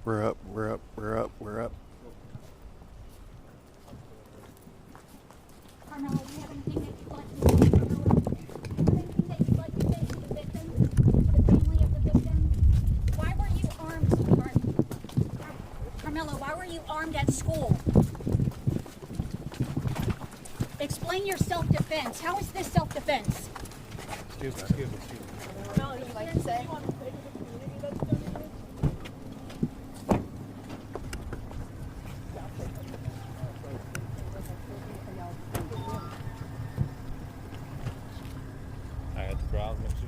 We're up, we're up, we're up, we're up. Karmelo, do you have anything that you'd like to say? Karmelo, do you have anything that you'd like to say to the victims, to the family of the victims? Why were you armed, sweetheart? Karmelo, why were you armed at school? Explain your self-defense. How is this self-defense? Excuse me. Karmelo, would you like to say? I had to drive next to you.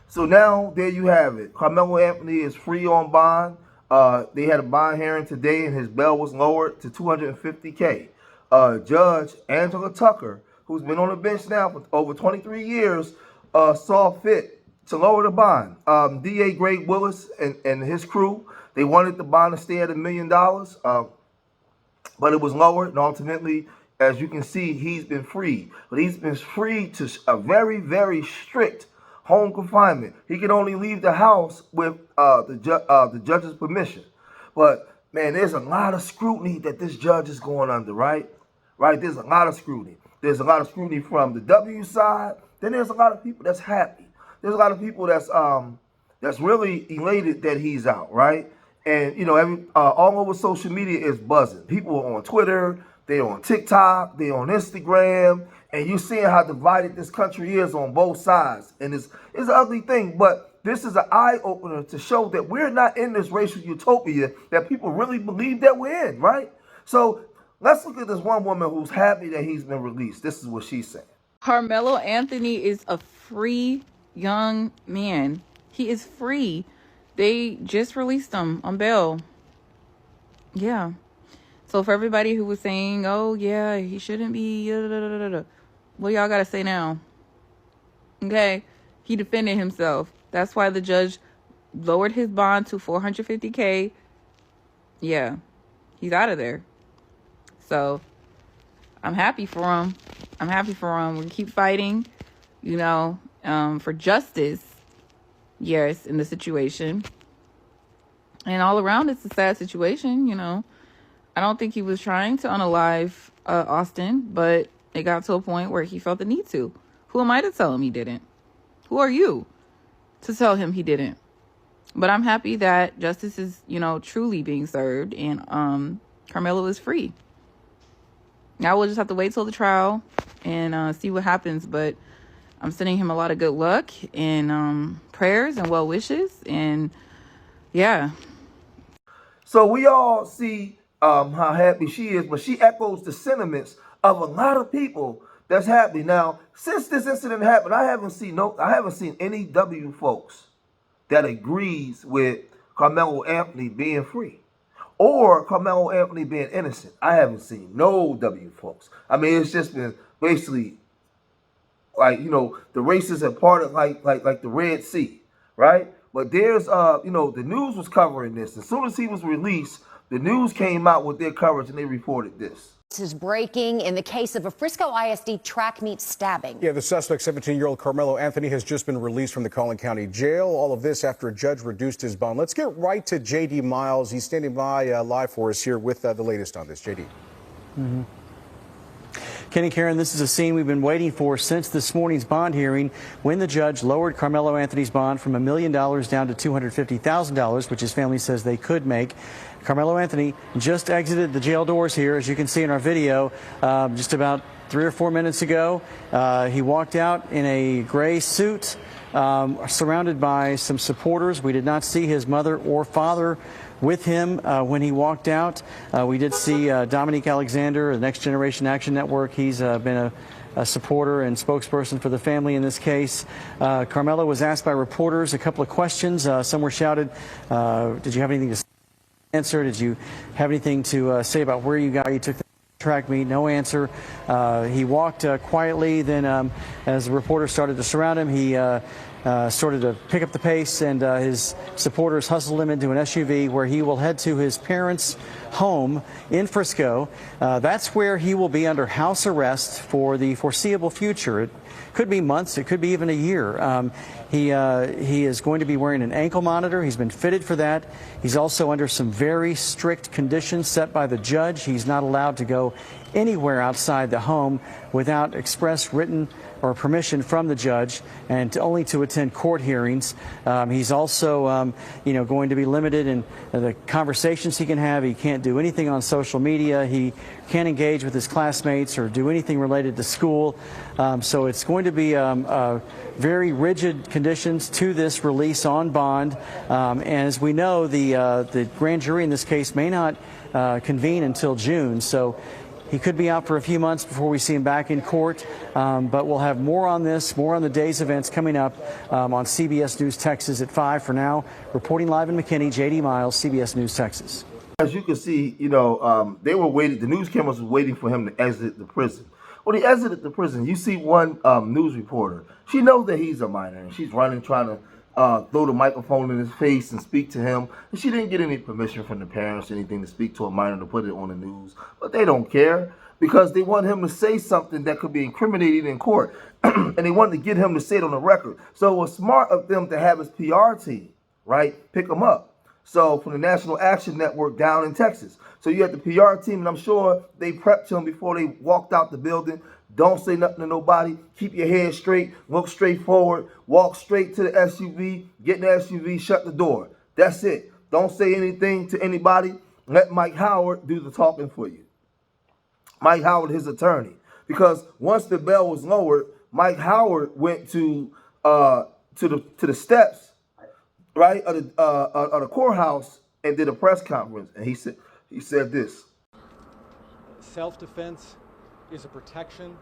So now there you have it. Karmelo Anthony is free on bond. They had a bond hearing today, and his bail was lowered to $250K. Judge Angela Tucker, who's been on the bench now for over 23 years, saw fit to lower the bond. DA Greg Willis and his crew, they wanted the bond to stay at $1 million, but it was lowered, and ultimately, as you can see, he's been freed. But he's been freed to a very, very strict home confinement. He can only leave the house with the judge's permission. But man, there's a lot of scrutiny that this judge is going under, right? Right? There's a lot of scrutiny. There's a lot of scrutiny from the W side. Then there's a lot of people that's happy. There's a lot of people that's really elated that he's out, right? And you know, all over social media is buzzing. People are on Twitter, they're on TikTok, they're on Instagram. And you're seeing how divided this country is on both sides. And it's an ugly thing, but this is an eye-opener to show that we're not in this racial utopia that people really believe that we're in, right? So let's look at this one woman who's happy that he's been released. This is what she's saying. Karmelo Anthony is a free young man. He is free. They just released him on bail. Yeah. So for everybody who was saying, oh, yeah, he shouldn't be, what y'all got to say now? Okay. He defended himself. That's why the judge lowered his bond to $450K. Yeah. He's out of there. So I'm happy for him. I'm happy for him. We keep fighting, you know, for justice. Yes, in the situation. And all around, it's a sad situation, you know. I don't think he was trying to unalive Austin, but it got to a point where he felt the need to. Who am I to tell him he didn't? Who are you to tell him he didn't? But I'm happy that justice is, you know, truly being served, and Karmelo is free. Now we'll just have to wait till the trial and see what happens. But I'm sending him a lot of good luck and prayers and well wishes. And yeah. So we all see how happy she is, but she echoes the sentiments of a lot of people that's happy. Now, since this incident happened, I haven't seen any W folks that agrees with Karmelo Anthony being free or Karmelo Anthony being innocent. I haven't seen no W folks. I mean, it's just been basically like, you know, the races have parted like the Red Sea, right? But there's you know, the news was covering this. As soon as he was released, the news came out with their coverage and they reported this. This is breaking in the case of a Frisco ISD track meet stabbing. Yeah, the suspect, 17-year-old Karmelo Anthony, has just been released from the Collin County Jail. All of this after a judge reduced his bond. Let's get right to J.D. Miles. He's standing by live for us here with the latest on this. J.D. Kenny, Karen, this is a scene we've been waiting for since this morning's bond hearing when the judge lowered Karmelo Anthony's bond from $1 million down to $250,000, which his family says they could make. Karmelo Anthony just exited the jail doors here, as you can see in our video, just about 3 or 4 minutes ago. He walked out in a gray suit, surrounded by some supporters. We did not see his mother or father with him when he walked out. We did see Dominique Alexander, the Next Generation Action Network. He's been a supporter and spokesperson for the family in this case. Karmelo was asked by reporters a couple of questions. Some were shouted, did you have anything to answer? Did you have anything to say about where you took the track meet? No answer. He walked quietly. Then as the reporters started to surround him, he started to pick up the pace, and his supporters hustled him into an SUV where he will head to his parents' home in Frisco. That's where he will be under house arrest for the foreseeable future. It could be months, it could be even a year. He is going to be wearing an ankle monitor. He's been fitted for that. He's also under some very strict conditions set by the judge. He's not allowed to go anywhere outside the home without express written or permission from the judge, and only to attend court hearings. He's also, going to be limited in the conversations he can have. He can't do anything on social media. He can't engage with his classmates or do anything related to school. So it's going to be very rigid conditions to this release on bond. And as we know, the grand jury in this case may not convene until June. So he could be out for a few months before we see him back in court, but we'll have more on this, more on the day's events coming up on CBS News Texas at 5. For now, reporting live in McKinney, J.D. Miles, CBS News Texas. As you can see, they were waiting. The news cameras were waiting for him to exit the prison. When he exited the prison, you see one news reporter. She knows that he's a minor, and she's running, trying to throw the microphone in his face and speak to him. And she didn't get any permission from the parents or anything to speak to a minor to put it on the news. But they don't care because they want him to say something that could be incriminating in court. And they wanted to get him to say it on the record. So it was smart of them to have his PR team, right, pick him up. So from the National Action Network down in Texas. So you had the PR team, and I'm sure they prepped him before they walked out the building. Don't say nothing to nobody. Keep your head straight. Look straight forward. Walk straight to the SUV. Get in the SUV. Shut the door. That's it. Don't say anything to anybody. Let Mike Howard do the talking for you. Mike Howard, his attorney. Because once the bell was lowered, Mike Howard went to the steps, right, of the courthouse and did a press conference. And he said this. Self-defense is a protection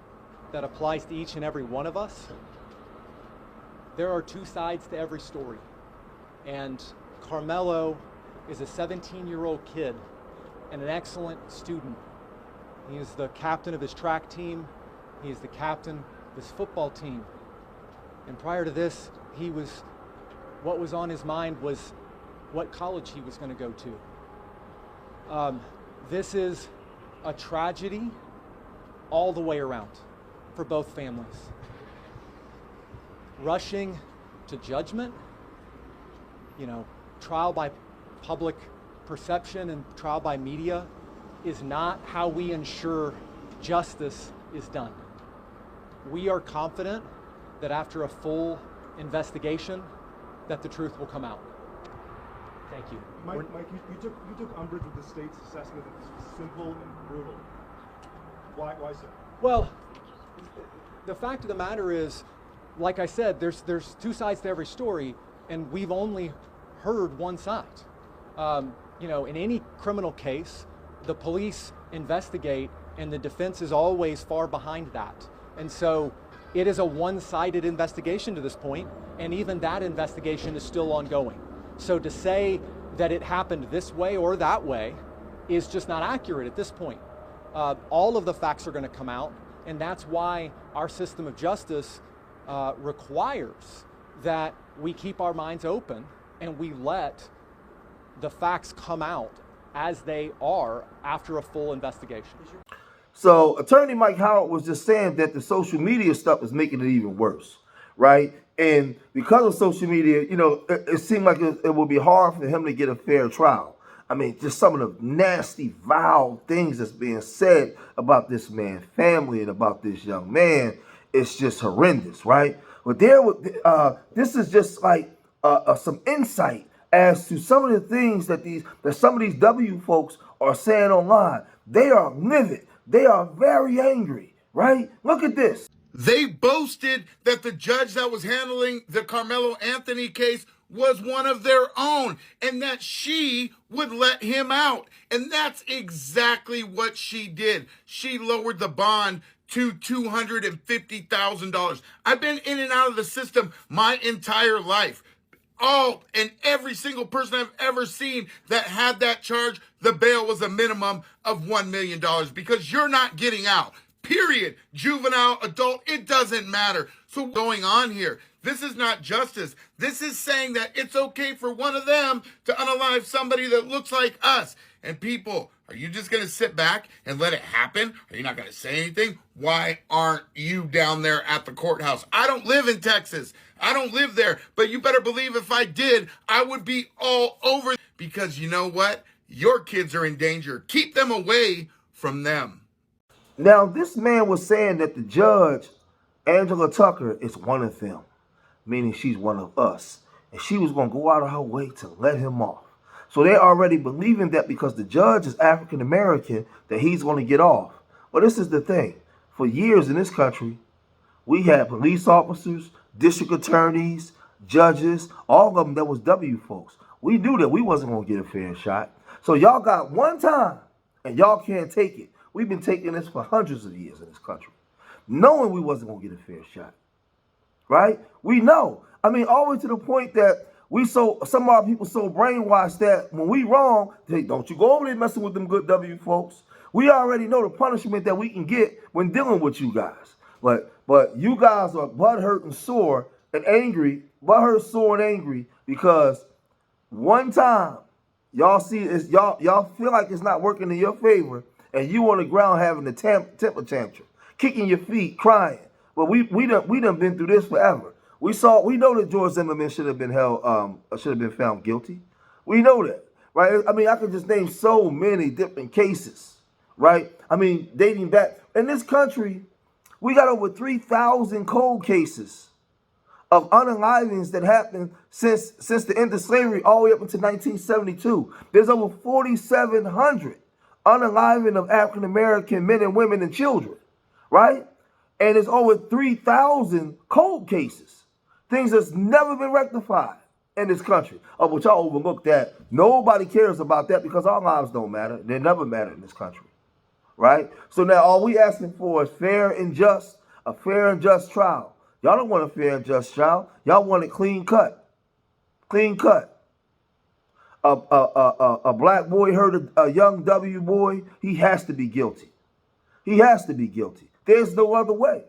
that applies to each and every one of us. There are two sides to every story. And Karmelo is a 17-year-old kid and an excellent student. He is the captain of his track team. He is the captain of his football team. And prior to this, what was on his mind was what college he was going to go to. This is a tragedy all the way around for both families. Rushing to judgment, trial by public perception and trial by media is not how we ensure justice is done. We are confident that after a full investigation, that the truth will come out. Thank you. Mike, you took umbrage with the state's assessment that this was simple and brutal. Why so? Well, the fact of the matter is, like I said, there's two sides to every story, and we've only heard one side. In any criminal case, the police investigate, and the defense is always far behind that. And so it is a one-sided investigation to this point, and even that investigation is still ongoing. So to say that it happened this way or that way is just not accurate at this point. All of the facts are going to come out, and that's why our system of justice requires that we keep our minds open and we let the facts come out as they are after a full investigation. So Attorney Mike Howard was just saying that the social media stuff is making it even worse, right? And because of social media, it seemed like it would be hard for him to get a fair trial. I mean, just some of the nasty, vile things that's being said about this man's family and about this young man, it's just horrendous, right? But this is just like some insight as to some of the things that some of these W folks are saying online. They are livid. They are very angry, right? Look at this. They boasted that the judge that was handling the Karmelo Anthony case was one of their own and that she would let him out. And that's exactly what she did. She lowered the bond to $250,000. I've been in and out of the system my entire life. All and every single person I've ever seen that had that charge, the bail was a minimum of $1 million because you're not getting out. Period. Juvenile, adult, it doesn't matter. So what's going on here? This is not justice. This is saying that it's okay for one of them to unalive somebody that looks like us. And people, are you just going to sit back and let it happen? Are you not going to say anything? Why aren't you down there at the courthouse? I don't live in Texas. I don't live there. But you better believe if I did, I would be all over. Because you know what? Your kids are in danger. Keep them away from them. Now, this man was saying that the judge, Angela Tucker, is one of them, meaning she's one of us. And she was going to go out of her way to let him off. So they're already believing that because the judge is African American, that he's going to get off. Well, this is the thing. For years in this country, we had police officers, district attorneys, judges, all of them that was W folks. We knew that we wasn't going to get a fair shot. So y'all got one time, and y'all can't take it. We've been taking this for hundreds of years in this country, knowing we wasn't going to get a fair shot, right? We know. I mean, all the way to the point that some of our people so brainwashed that when we wrong, they don't you go over there messing with them good W folks. We already know the punishment that we can get when dealing with you guys. But you guys are butthurt and sore and angry, butthurt, sore and angry because one time y'all see it's y'all feel like it's not working in your favor. And you on the ground having a temper tantrum, kicking your feet, crying. But we done been through this forever. We know that George Zimmerman should have been found guilty. We know that, right? I mean, I could just name so many different cases, right? I mean, dating back in this country, we got over 3,000 cold cases of unalivings that happened since the end of slavery all the way up until 1972. There's over 4,700. Unaliving of African American men and women and children, right? And it's over 3,000 cold cases, things that's never been rectified in this country. Oh, but y'all overlook that. Nobody cares about that because our lives don't matter. They never matter in this country, right? So now all we asking for is a fair and just trial. Y'all don't want a fair and just trial. Y'all want it clean cut. Clean cut. A black boy hurt a young W boy, he has to be guilty. He has to be guilty. There's no other way.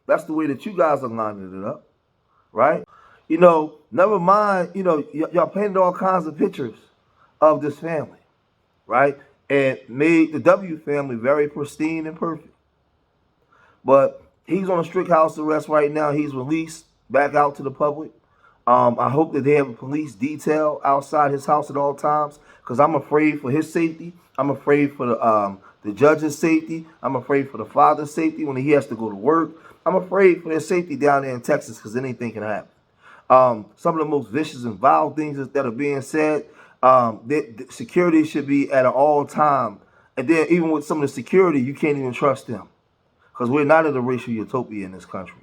That's the way that you guys are lining it up, right? You know, never mind, you know, y'all painted all kinds of pictures of this family, right? And made the W family very pristine and perfect. But he's on a strict house arrest right now. He's released back out to the public. I hope that they have a police detail outside his house at all times because I'm afraid for his safety. I'm afraid for the judge's safety. I'm afraid for the father's safety when he has to go to work. I'm afraid for their safety down there in Texas because anything can happen. Some of the most vicious and vile things that are being said, that security should be at an all-time. And then even with some of the security, you can't even trust them because we're not in a racial utopia in this country.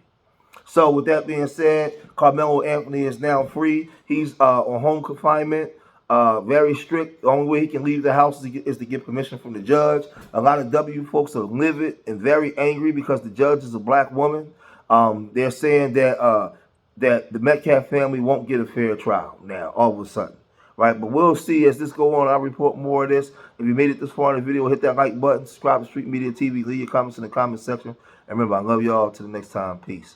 So with that being said, Karmelo Anthony is now free. He's on home confinement, very strict. The only way he can leave the house is to get permission from the judge. A lot of W folks are livid and very angry because the judge is a black woman. They're saying that the Metcalf family won't get a fair trial now, all of a sudden. Right, but we'll see as this go on. I'll report more of this. If you made it this far in the video, hit that like button, subscribe to Street Media TV, leave your comments in the comment section. And remember, I love y'all. Till the next time, peace.